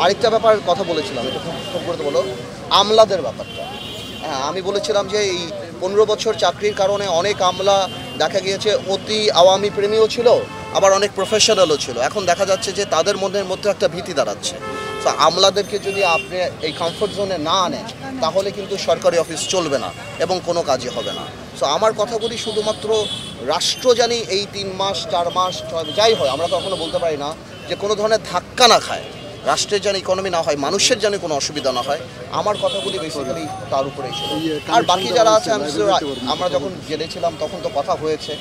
আরেকটা ব্যাপার কথা বলেছিলাম, এটা খুব গুরুত্বপূর্ণ, আমলাদের ব্যাপারটা। হ্যাঁ, আমি বলেছিলাম যে এই 15 বছর চাকরির কারণে অনেক আমলা দেখা গিয়েছে অতি আওয়ামী প্রেমীও ছিল, আবার অনেক প্রফেশনালও ছিল। এখন দেখা যাচ্ছে যে তাদের মধ্যে একটা ভীতি দাঁড়াচ্ছে। তো আমলাদেরকে যদি আপনি এই কমফোর্ট জোনে না আনেন, তাহলে কিন্তু সরকারি অফিস চলবে না এবং কোনো কাজই হবে না। সো আমার কথাগুলি শুধুমাত্র রাষ্ট্র জানি এই 3 মাস 4 মাস যাই হয়, আমরা কখনো বলতে পারি না যে কোনো ধরনের ধাক্কা না খায়, রাষ্ট্রের যেন ইকোনমি না হয়, মানুষের যেন কোনো অসুবিধা না হয়। আমার কথাগুলি বেসিক্যালি তার উপরেই ছিল। আর বাকি যারা আছে আমরা যখন গেলেছিলাম তখন তো কথা হয়েছে।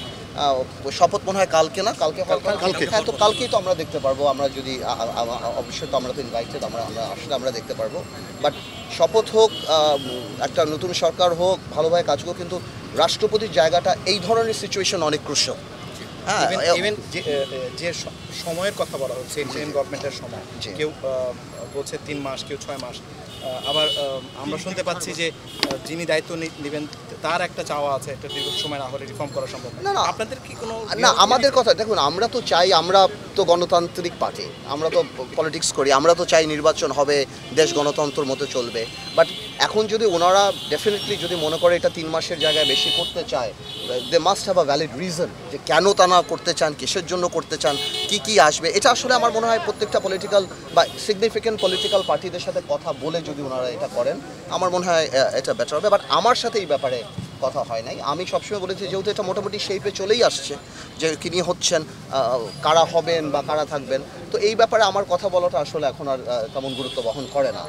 শপথ মনে হয় কালকে, না কালকে, হ্যাঁ, তো কালকেই তো আমরা দেখতে পারবো। আমরা যদি অবশ্যই তো আমরা তো ইনভাইটেড, আমরা আসলে আমরা দেখতে পারবো। বাট শপথ হোক, একটা নতুন সরকার হোক, ভালোভাবে কাজ হোক, কিন্তু রাষ্ট্রপতির জায়গাটা এই ধরনের সিচুয়েশন অনেক ক্রুশিয়াল। হ্যাঁ, ইভেন যে সময়ের কথা বলা হচ্ছে, ইন্টারিম গভর্নমেন্টের সময়, কেউ বলছে 3 মাস, কেউ 6 মাস। আবার আমরা শুনতে পাচ্ছি যে যিনি দায়িত্ব নেবেন তার একটা চাওয়া আছে, একটা দীর্ঘ সময় না হলে রিফর্ম করা সম্ভব না। আপনাদের কি কোনো না, আমাদের কথা দেখুন, আমরা তো চাই, আমরা তো গণতান্ত্রিক পার্টি, আমরা তো পলিটিক্স করি, আমরা তো চাই নির্বাচন হবে, দেশ গণতন্ত্রের মতো চলবে। বাট এখন যদি ওনারা ডেফিনেটলি যদি মনে করে এটা 3 মাসের জায়গায় বেশি করতে চায়, they must have a valid reason যে কেন তা না করতে চান, কিসের জন্য করতে চান, কি আসবে। এটা আসলে আমার মনে হয় প্রত্যেকটা পলিটিক্যাল বা সিগনিফিকেন্ট পলিটিক্যাল পার্টিদের সাথে কথা বলে যদি ওনারা এটা করেন, আমার মনে হয় এটা বেটার হবে। বাট আমার সাথে এই ব্যাপারে কথা হয় নাই। আমি সবসময় বলেছি, যেহেতু এটা মোটামুটি শেপে চলেই আসছে যে কিনি হচ্ছেন, কারা হবেন বা কারা থাকবেন, তো এই ব্যাপারে আমার কথা বলাটা আসলে এখন আর তেমন গুরুত্ব বহন করে না।